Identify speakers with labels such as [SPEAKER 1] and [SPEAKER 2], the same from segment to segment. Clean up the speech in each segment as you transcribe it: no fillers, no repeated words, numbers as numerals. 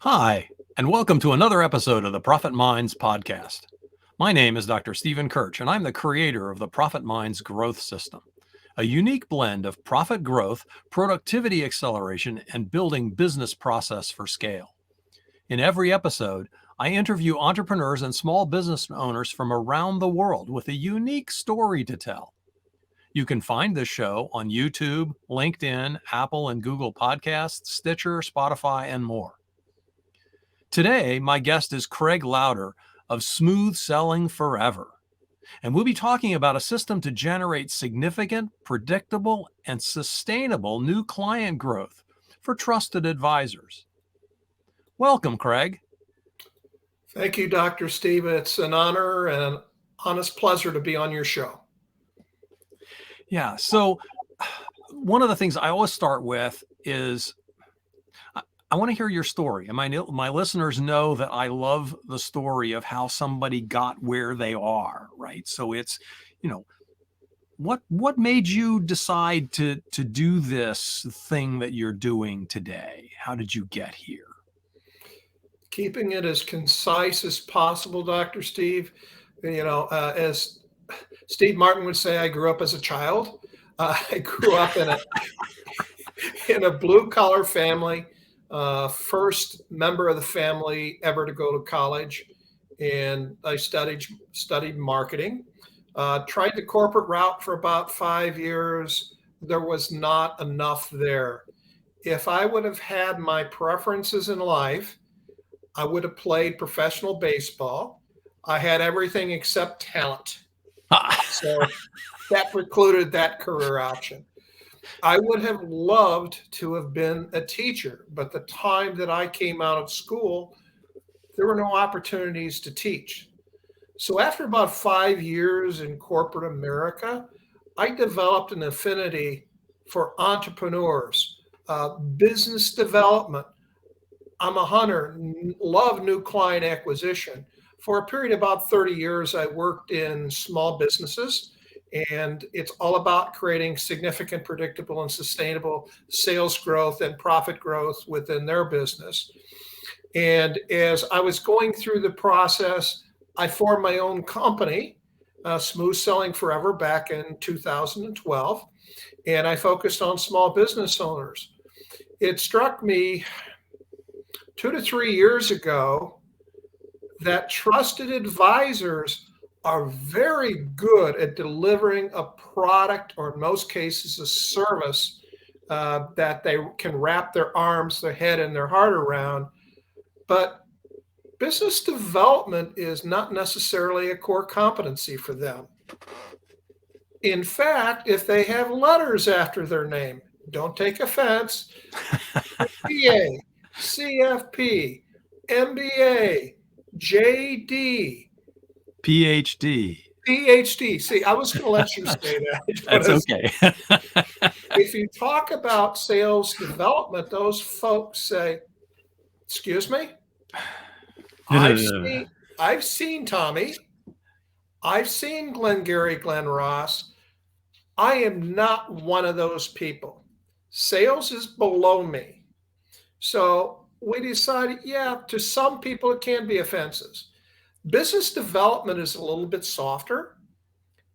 [SPEAKER 1] Hi, and welcome to another episode of the Profit Minds podcast. My name is Dr. Stephen Kirch, and I'm the creator of the Profit Minds Growth System, a unique blend of profit growth, productivity acceleration, and building business process for scale. In every episode, I interview entrepreneurs and small business owners from around the world with a unique story to tell. You can find this show on YouTube, LinkedIn, Apple and Google Podcasts, Stitcher, Spotify, and more. Today, my guest is Craig Lowder of Smooth Selling Forever, and we'll be talking about a system to generate significant, predictable, and sustainable new client growth for trusted advisors. Welcome, Craig.
[SPEAKER 2] Thank you, Dr. Steve. It's an honor and an honest pleasure to be on your show.
[SPEAKER 1] Yeah, so one of the things I always start with is I want to hear your story. And my listeners know that I love the story of how somebody got where they are, right? So it's, what made you decide to do this thing that you're doing today? How did you get here?
[SPEAKER 2] Keeping it as concise as possible, Dr. Steve. As Steve Martin would say, I grew up as a child. I grew up in a blue-collar family. First member of the family ever to go to college, and I studied marketing. Tried the corporate route for about 5 years. There was not enough there. If I would have had my preferences in life, I would have played professional baseball. I had everything except talent. So that precluded that career option. I would have loved to have been a teacher, but the time that I came out of school, there were no opportunities to teach. So after about 5 years in corporate America, I developed an affinity for entrepreneurs, business development. I'm a hunter, love new client acquisition. For a period of about 30 years, I worked in small businesses, and it's all about creating significant, predictable, and sustainable sales growth and profit growth within their business. And as I was going through the process, I formed my own company, Smooth Selling Forever, back in 2012, and I focused on small business owners. It struck me 2 to 3 years ago that trusted advisors are very good at delivering a product, or in most cases, a service that they can wrap their arms, their head, and their heart around. But business development is not necessarily a core competency for them. In fact, if they have letters after their name, don't take offense, BA, CFP, MBA, JD,
[SPEAKER 1] PhD.
[SPEAKER 2] See, I was going to let you say that.
[SPEAKER 1] That's okay.
[SPEAKER 2] If you talk about sales development, those folks say, excuse me? I've seen Tommy. I've seen Glengarry Glen Ross. I am not one of those people. Sales is below me. So we decided, to some people it can be offensive. Business development is a little bit softer.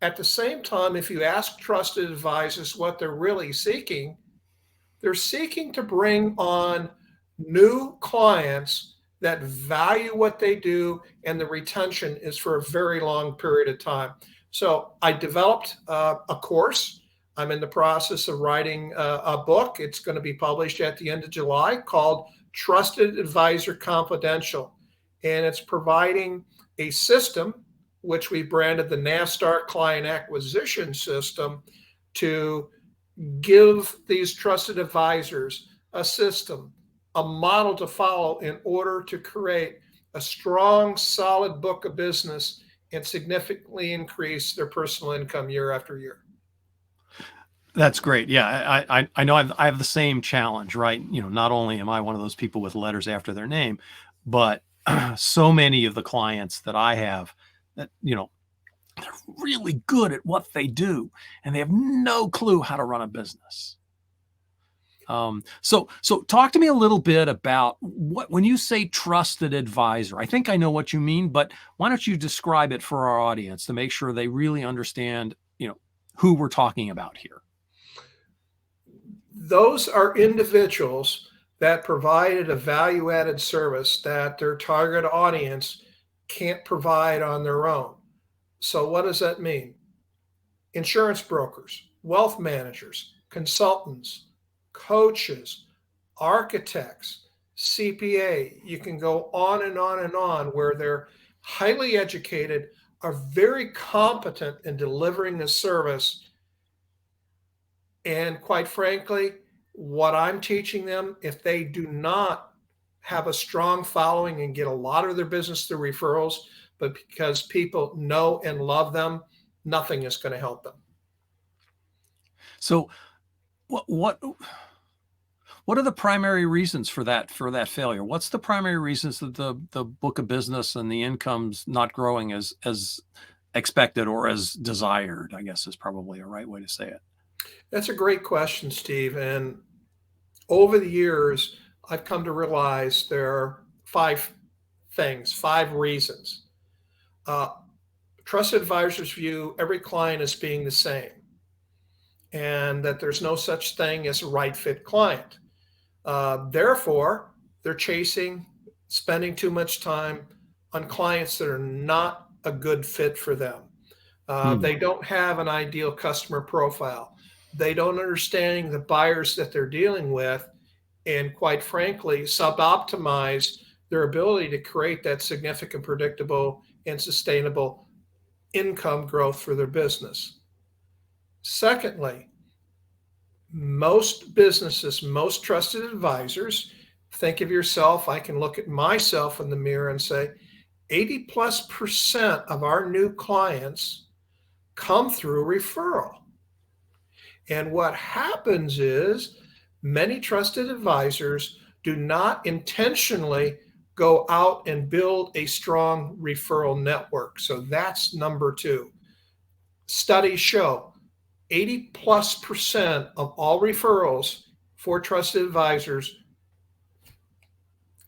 [SPEAKER 2] At the same time, if you ask trusted advisors what they're really seeking, they're seeking to bring on new clients that value what they do, and the retention is for a very long period of time. So I developed a course. I'm in the process of writing a book. It's going to be published at the end of July, called Trusted Advisor Confidential. And it's providing a system, which we branded the NASTAR Client Acquisition System, to give these trusted advisors a system, a model to follow in order to create a strong, solid book of business and significantly increase their personal income year after year.
[SPEAKER 1] That's great. Yeah, I know I have the same challenge, right? Not only am I one of those people with letters after their name, but so many of the clients that I have that, they're really good at what they do, and they have no clue how to run a business. So talk to me a little bit about when you say trusted advisor. I think I know what you mean, but why don't you describe it for our audience to make sure they really understand, who we're talking about here?
[SPEAKER 2] Those are individuals that provided a value-added service that their target audience can't provide on their own. So what does that mean? Insurance brokers, wealth managers, consultants, coaches, architects, CPA. You can go on and on and on, where they're highly educated, are very competent in delivering the service. And quite frankly, what I'm teaching them, if they do not have a strong following and get a lot of their business through referrals, but because people know and love them, nothing is going to help them.
[SPEAKER 1] So what are the primary reasons for that failure? What's the primary reasons that the book of business and the income's not growing as expected or as desired, I guess is probably a right way to say it.
[SPEAKER 2] That's a great question, Steve. And over the years, I've come to realize there are 5 reasons. Trusted advisors view every client as being the same, and that there's no such thing as a right fit client. Therefore, they're spending too much time on clients that are not a good fit for them. They don't have an ideal customer profile. They don't understand the buyers that they're dealing with, and quite frankly, suboptimize their ability to create that significant, predictable, and sustainable income growth for their business. Secondly, most businesses, most trusted advisors, think of yourself, I can look at myself in the mirror and say, 80+% of our new clients come through referral. And what happens is many trusted advisors do not intentionally go out and build a strong referral network. So that's number 2. Studies show 80+% of all referrals for trusted advisors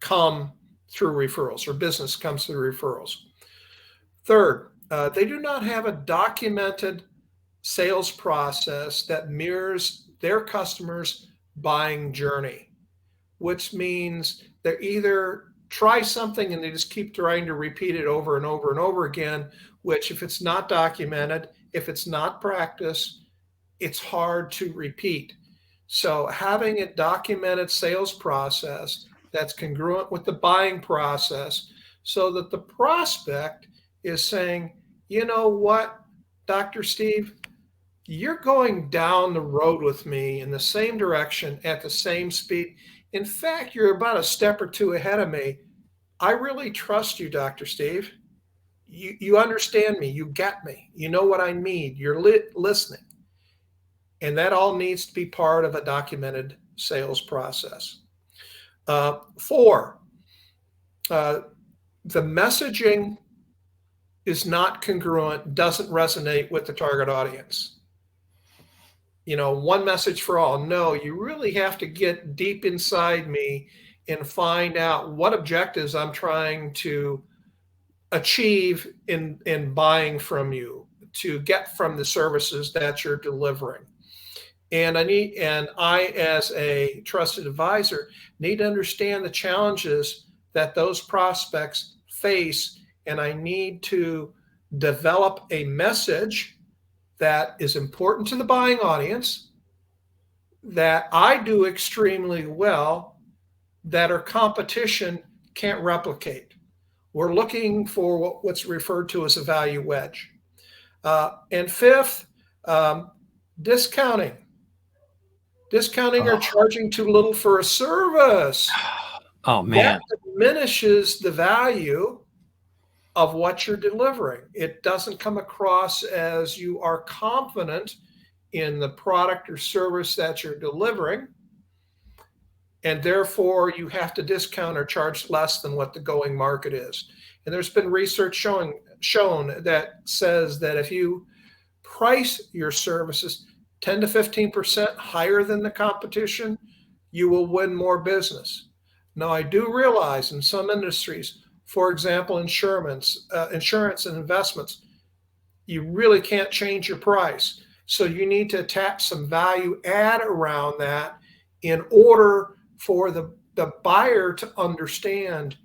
[SPEAKER 2] come through referrals, or business comes through referrals. Third, they do not have a documented sales process that mirrors their customers' buying journey, which means they either try something and they just keep trying to repeat it over and over and over again, which if it's not documented, if it's not practiced, it's hard to repeat. So having a documented sales process that's congruent with the buying process, so that the prospect is saying, you know what, Dr. Steve, you're going down the road with me in the same direction at the same speed. In fact, you're about a step or 2 ahead of me. I really trust you, Dr. Steve. You understand me. You get me. You know what I need. You're listening. And that all needs to be part of a documented sales process. 4, the messaging is not congruent, doesn't resonate with the target audience. One message for all. No, you really have to get deep inside me and find out what objectives I'm trying to achieve in buying from you, to get from the services that you're delivering. And I, as a trusted advisor, need to understand the challenges that those prospects face, and I need to develop a message that is important to the buying audience, that I do extremely well, that our competition can't replicate. We're looking for what's referred to as a value wedge. And 5th, discounting. Discounting or charging too little for a service.
[SPEAKER 1] Oh, man.
[SPEAKER 2] That diminishes the value of what you're delivering. It doesn't come across as you are confident in the product or service that you're delivering, and therefore you have to discount or charge less than what the going market is. And there's been research shown that says that if you price your services 10 to 15% higher than the competition, you will win more business. Now, I do realize in some industries, for example, insurance and investments, you really can't change your price. So you need to attach some value add around that in order for the buyer to understand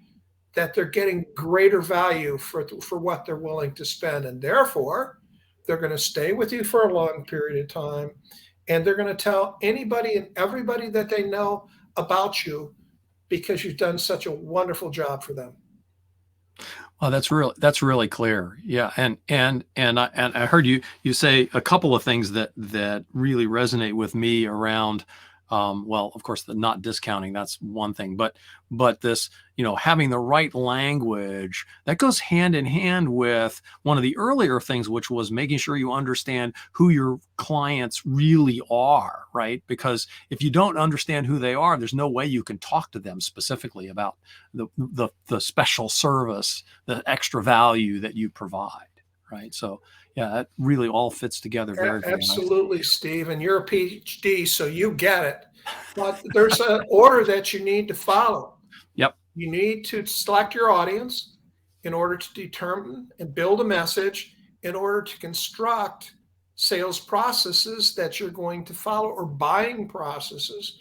[SPEAKER 2] that they're getting greater value for what they're willing to spend. And therefore, they're going to stay with you for a long period of time. And they're going to tell anybody and everybody that they know about you because you've done such a wonderful job for them.
[SPEAKER 1] Oh, that's really clear. Yeah, and I heard you say a couple of things that really resonate with me around. Well, of course, the not discounting, that's one thing, but this, having the right language that goes hand in hand with one of the earlier things, which was making sure you understand who your clients really are, right? Because if you don't understand who they are, there's no way you can talk to them specifically about the special service, the extra value that you provide, right? So yeah, that really all fits together very, very nicely.
[SPEAKER 2] Absolutely, Steve. And you're a PhD, so you get it. But there's an order that you need to follow.
[SPEAKER 1] Yep.
[SPEAKER 2] You need to select your audience in order to determine and build a message in order to construct sales processes that you're going to follow or buying processes.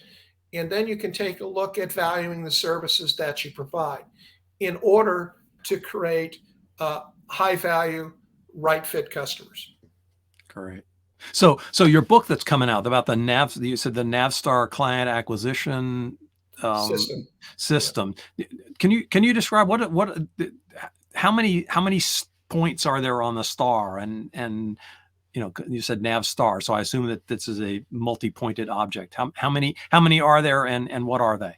[SPEAKER 2] And then you can take a look at valuing the services that you provide in order to create high value, right fit customers.
[SPEAKER 1] Great. So your book that's coming out about the you said the Navstar client acquisition system.
[SPEAKER 2] Yeah.
[SPEAKER 1] Can you describe how many points are there on the star? And you said Navstar, so I assume that this is a multi-pointed object. How many are there, and what are they?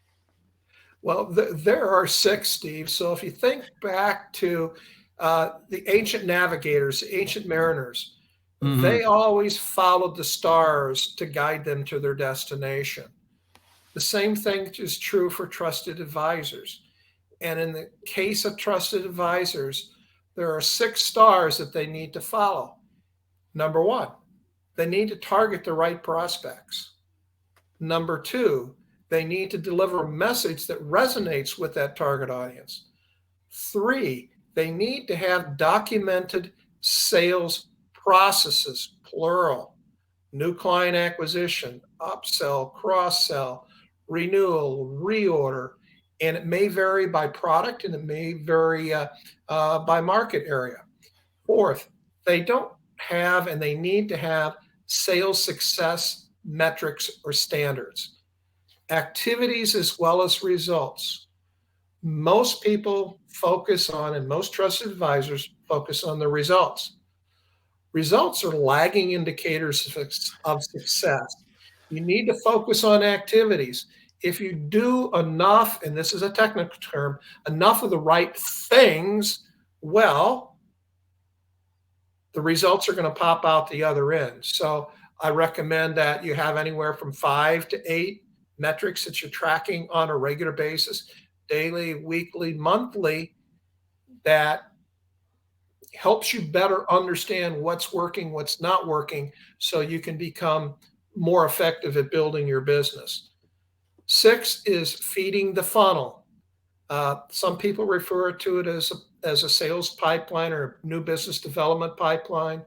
[SPEAKER 2] Well, there are 6, Steve. So if you think back to the ancient navigators, the ancient mariners,
[SPEAKER 1] Mm-hmm.
[SPEAKER 2] they always followed the stars to guide them to their destination. The same thing is true for trusted advisors. And in the case of trusted advisors, there are 6 stars that they need to follow. Number 1, they need to target the right prospects. Number 2, they need to deliver a message that resonates with that target audience. 3, they need to have documented sales processes, plural, new client acquisition, upsell, cross-sell, renewal, reorder, and it may vary by product and it may vary by market area. 4th, they don't have and they need to have sales success metrics or standards, activities as well as results. Most people focus on, and most trusted advisors focus on the results. Results are lagging indicators of success. You need to focus on activities. If you do enough, and this is a technical term, enough of the right things, well, the results are going to pop out the other end. So I recommend that you have anywhere from 5 to 8 metrics that you're tracking on a regular basis, daily, weekly, monthly, that helps you better understand what's working, what's not working, so you can become more effective at building your business. 6 is feeding the funnel. Some people refer to it as a sales pipeline or new business development pipeline.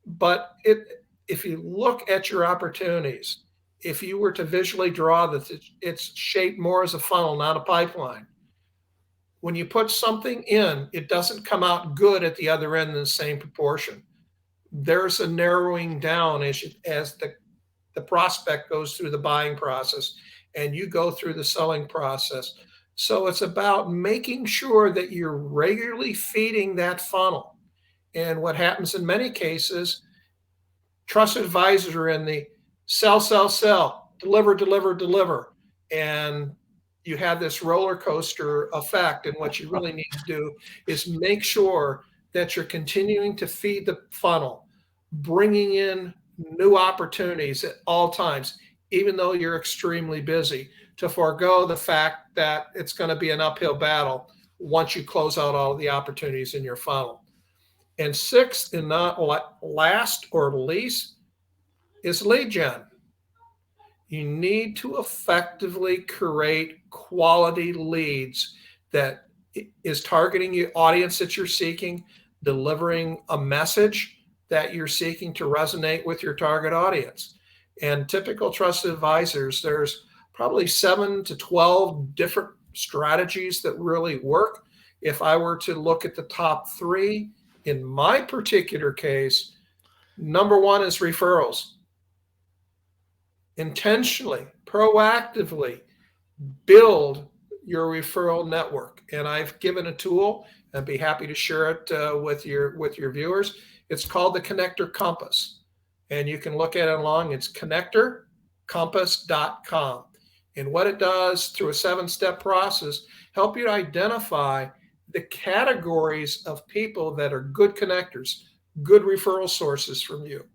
[SPEAKER 2] But if you look at your opportunities, if you were to visually draw that it's shaped more as a funnel, not a pipeline. When you put something in, it doesn't come out good at the other end in the same proportion. There's a narrowing down as the prospect goes through the buying process and you go through the selling process. So it's about making sure that you're regularly feeding that funnel. And what happens in many cases, trusted advisors are in the sell, sell, sell, deliver, deliver, deliver. And you have this roller coaster effect. And what you really need to do is make sure that you're continuing to feed the funnel, bringing in new opportunities at all times, even though you're extremely busy, to forego the fact that it's going to be an uphill battle once you close out all of the opportunities in your funnel. And 6th, and not last or least, is lead gen. You need to effectively create quality leads that is targeting the audience that you're seeking, delivering a message that you're seeking to resonate with your target audience. And typical trusted advisors, there's probably 7 to 12 different strategies that really work. If I were to look at the top 3, in my particular case, number 1 is referrals. Intentionally, proactively build your referral network. And I've given a tool. I'd be happy to share it with your viewers. It's called the Connector Compass. And you can look at it along. It's connectorcompass.com. And what it does through a 7-step process, help you to identify the categories of people that are good connectors, good referral sources from you.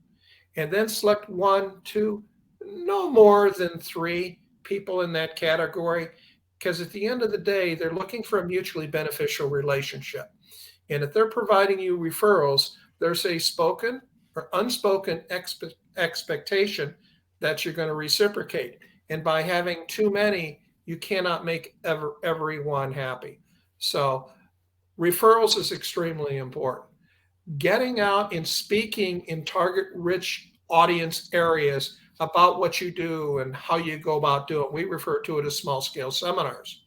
[SPEAKER 2] And then select 1, 2, no more than 3 people in that category, because at the end of the day, they're looking for a mutually beneficial relationship. And if they're providing you referrals, there's a spoken or unspoken expectation that you're going to reciprocate. And by having too many, you cannot make everyone happy. So referrals is extremely important. Getting out and speaking in target-rich audience areas about what you do and how you go about doing it. We refer to it as small-scale seminars.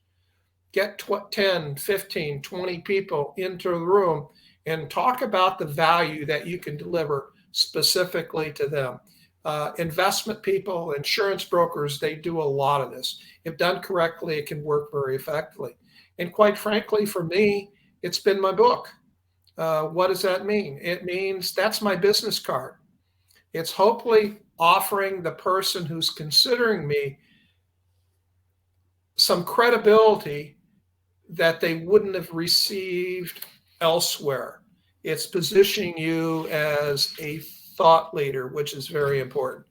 [SPEAKER 2] Get 10, 15, 20 people into the room and talk about the value that you can deliver specifically to them. Investment people, insurance brokers, they do a lot of this. If done correctly, it can work very effectively. And quite frankly, for me, it's been my book. What does that mean? It means that's my business card. It's hopefully offering the person who's considering me some credibility that they wouldn't have received elsewhere. It's positioning you as a thought leader, which is very important.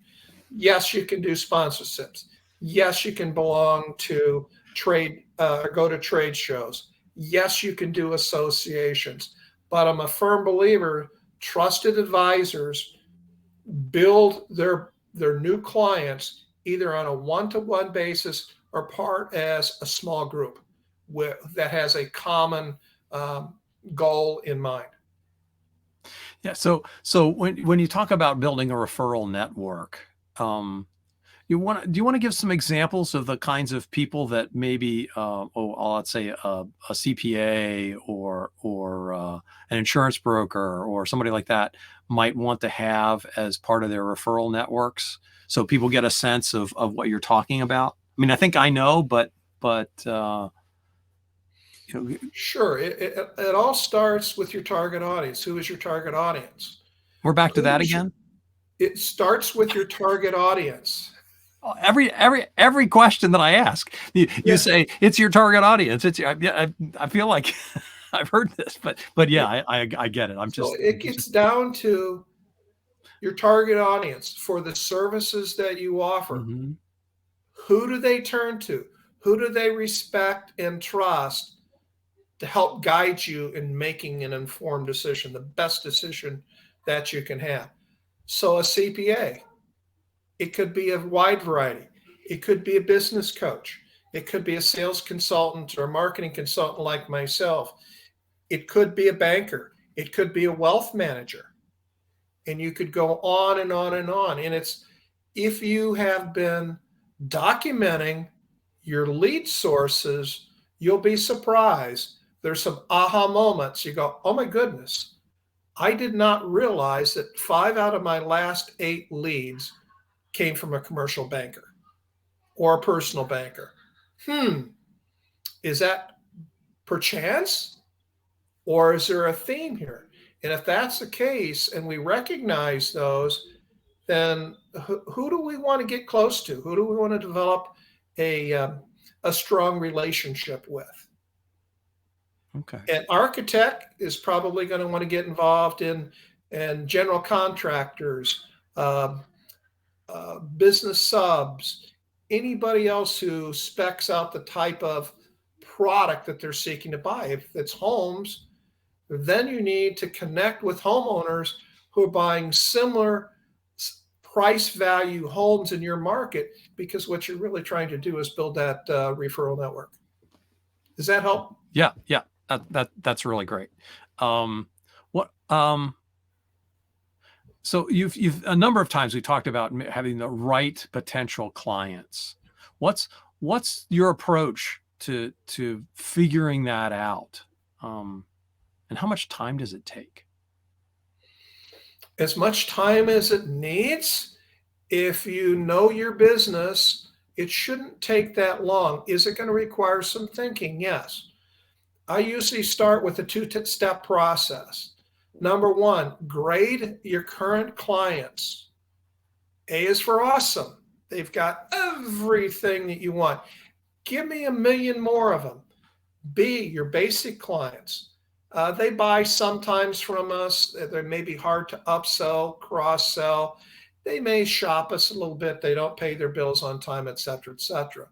[SPEAKER 2] Yes, you can do sponsorships. Yes, you can belong to go to trade shows. Yes, you can do associations. But I'm a firm believer, trusted advisors build their new clients either on a one-to-one basis or part as a small group that has a common goal in mind.
[SPEAKER 1] Yeah. So when you talk about building a referral network, do you want to give some examples of the kinds of people that maybe, let's say a CPA or an insurance broker or somebody like that might want to have as part of their referral networks, so people get a sense of what you're talking about? I mean, I think I know, but
[SPEAKER 2] Sure. It all starts with your target audience. Who is your target audience?
[SPEAKER 1] We're back to that again.
[SPEAKER 2] It starts with your target audience.
[SPEAKER 1] Every question that I ask, you say it's your target audience. I feel like I've heard this, but yeah, I get it.
[SPEAKER 2] It gets down to your target audience for the services that you offer.
[SPEAKER 1] Mm-hmm.
[SPEAKER 2] Who do they turn to? Who do they respect and trust to help guide you in making an informed decision, the best decision that you can have? So a CPA, it could be a wide variety. It could be a business coach. It could be a sales consultant or a marketing consultant like myself. It could be a banker. It could be a wealth manager. And you could go on and on and on. And it's, if you have been documenting your lead sources, you'll be surprised. There's some aha moments. You go, oh my goodness, I did not realize that 5 out of my last 8 leads came from a commercial banker or a personal banker. Is that perchance? Or is there a theme here? And if that's the case, and we recognize those, then who do we want to get close to? Who do we want to develop a strong relationship with?
[SPEAKER 1] Okay.
[SPEAKER 2] An architect is probably going to want to get involved in general contractors, business subs, anybody else who specs out the type of product that they're seeking to buy. If it's homes, then you need to connect with homeowners who are buying similar price value homes in your market, because what you're really trying to do is build that referral network. Does that help?
[SPEAKER 1] Yeah, yeah, that's really great. What So you've a number of times we talked about having the right potential clients. What's your approach to figuring that out, and how much time does it take?
[SPEAKER 2] As much time as it needs. If you know your business, it shouldn't take that long. Is it going to require some thinking? Yes. I usually start with a two-step process. Number one, grade your current clients. A is for awesome. They've got everything that you want. Give me a million more of them. B, your basic clients. They buy sometimes from us. They may be hard to upsell, cross sell. They may shop us a little bit. They don't pay their bills on time, et cetera, et cetera.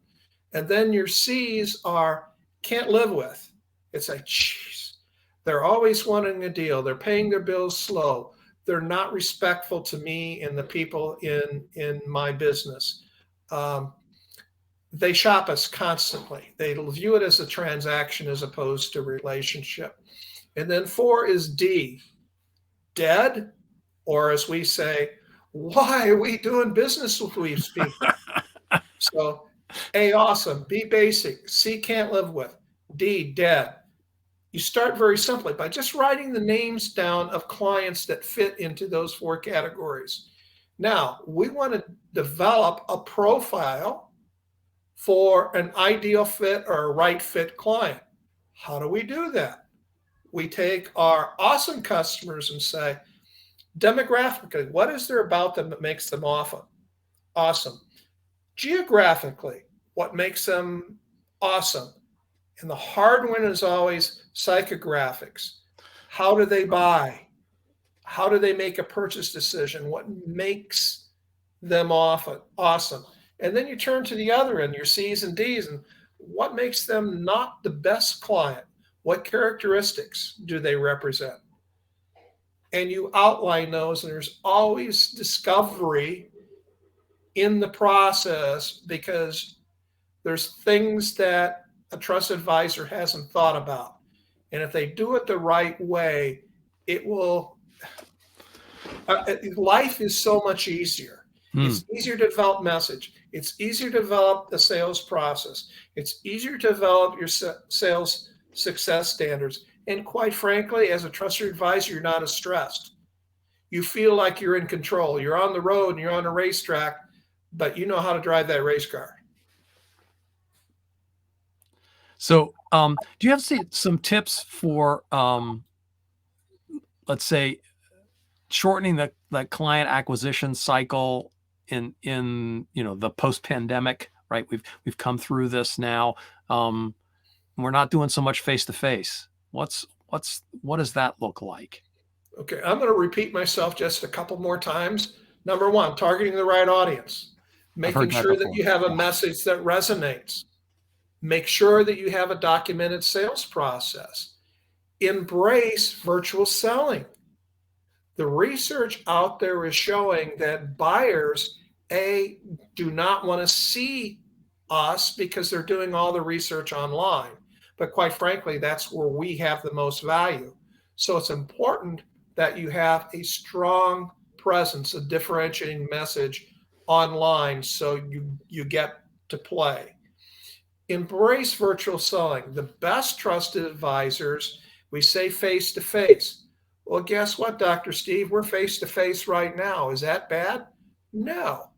[SPEAKER 2] And then your C's are can't live with. It's like, geez, they're always wanting a deal. They're paying their bills slow. They're not respectful to me and the people in my business. They shop us constantly. They view it as a transaction as opposed to relationship. And then 4 is D, dead, or as we say, why are we doing business with these people? So A, awesome. B, basic. C, can't live with. D, dead. You start very simply by just writing the names down of clients that fit into those 4 categories. Now, we want to develop a profile for an ideal fit or a right fit client. How do we do that? We take our awesome customers and say, demographically, what is there about them that makes them awesome? Geographically, what makes them awesome? And the hard one is always psychographics. How do they buy? How do they make a purchase decision? What makes them awesome? And then you turn to the other end, your C's and D's, and what makes them not the best client? What characteristics do they represent? And you outline those, and there's always discovery in the process because there's things that a trusted advisor hasn't thought about. And if they do it the right way, it will, life is so much easier. It's easier to develop message. It's easier to develop the sales process. It's easier to develop your sales success standards. And quite frankly, as a trusted advisor, you're not as stressed. You feel like you're in control. You're on the road and you're on a racetrack, but you know how to drive that race car.
[SPEAKER 1] So, do you have some tips for, let's say, shortening the client acquisition cycle in the post-pandemic, right? We've come through this now. We're not doing so much face-to-face. What does that look like?
[SPEAKER 2] Okay, I'm going to repeat myself just a couple more times. Number one, targeting the right audience, making sure that you have a message that resonates. Make sure that you have a documented sales process. Embrace virtual selling. The research out there is showing that buyers, A, do not want to see us because they're doing all the research online. But quite frankly, that's where we have the most value. So it's important that you have a strong presence, a differentiating message online so you get to play. Embrace virtual selling. The best trusted advisors, we say face-to-face. Well, guess what, Dr. Steve? We're face-to-face right now. Is that bad? No.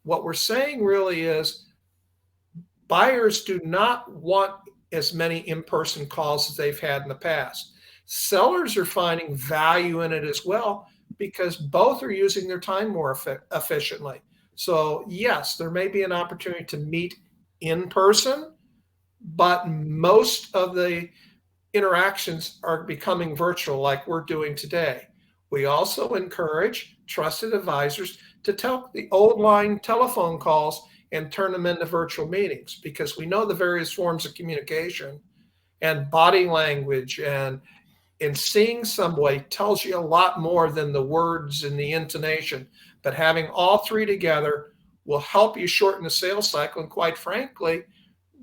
[SPEAKER 2] What we're saying really is buyers do not want as many in-person calls as they've had in the past. Sellers are finding value in it as well because both are using their time more efficiently. So yes, there may be an opportunity to meet in person, but most of the interactions are becoming virtual like we're doing today. We also encourage trusted advisors to take the old line telephone calls and turn them into virtual meetings because we know the various forms of communication and body language and seeing somebody tells you a lot more than the words and the intonation. but having all three together will help you shorten the sales cycle. And quite frankly,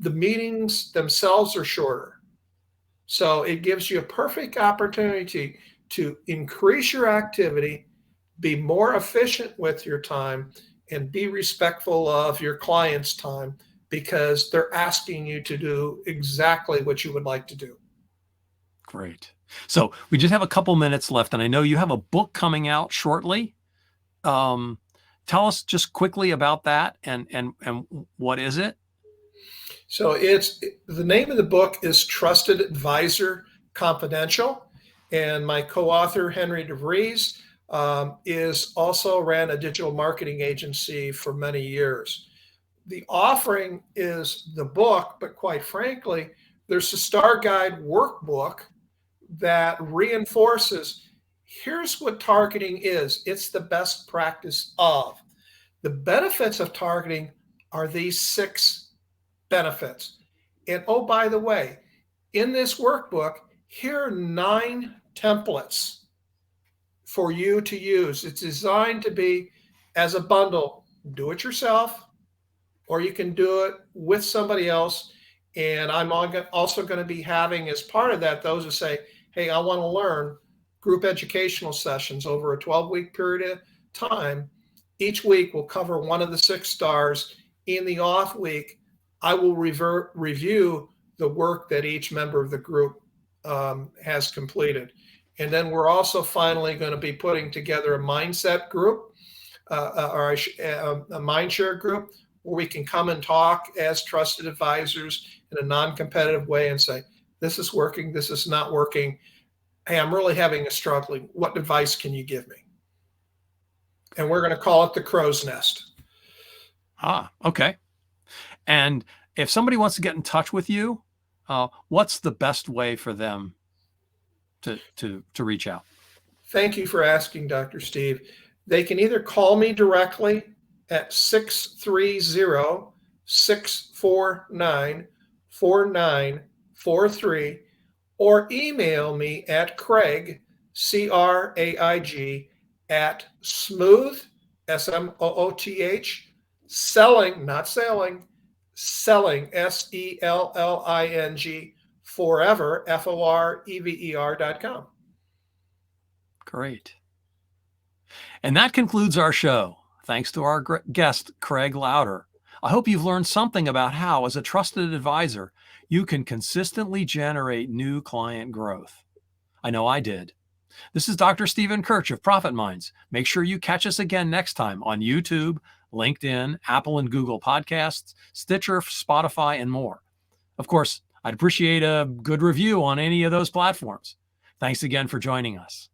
[SPEAKER 2] the meetings themselves are shorter. So it gives you a perfect opportunity to increase your activity, be more efficient with your time, and be respectful of your client's time because they're asking you to do exactly what you would like to do.
[SPEAKER 1] Great. So we just have a couple minutes left, and I know you have a book coming out shortly. Tell us just quickly about that and what is it?
[SPEAKER 2] So the name of the book is Trusted Advisor Confidential, and my co-author Henry DeVries is also ran a digital marketing agency for many years. The offering is the book, but quite frankly, there's a Star Guide workbook that reinforces here's what targeting is. It's the best practice of. The benefits of targeting are these 6 benefits. And oh, by the way, in this workbook, here are 9 templates for you to use. It's designed to be as a bundle. Do it yourself, or you can do it with somebody else. And I'm also going to be having as part of that those who say, hey, I want to learn group educational sessions over a 12-week period of time. Each week we'll cover one of the 6 stars. In the off week, I will review the work that each member of the group has completed. And then we're also finally going to be putting together a mindset group or a mind share group where we can come and talk as trusted advisors in a non-competitive way and say, this is working, this is not working. Hey, I'm really having a struggling. What advice can you give me? And we're going to call it the Crow's Nest.
[SPEAKER 1] Ah, okay. And if somebody wants to get in touch with you, what's the best way for them to reach out?
[SPEAKER 2] Thank you for asking, Dr. Steve. They can either call me directly at 630-649-4943 or email me at Craig, C-R-A-I-G, at smooth, S-M-O-O-T-H, selling, not sailing, selling, S-E-L-L-I-N-G, forever, F-O-R-E-V-E-R.com.
[SPEAKER 1] Great. And that concludes our show. Thanks to our guest, Craig Lowder. I hope you've learned something about how, as a trusted advisor, you can consistently generate new client growth. I know I did. This is Dr. Stephen Kirch of Profit Minds. Make sure you catch us again next time on YouTube, LinkedIn, Apple and Google Podcasts, Stitcher, Spotify, and more. Of course, I'd appreciate a good review on any of those platforms. Thanks again for joining us.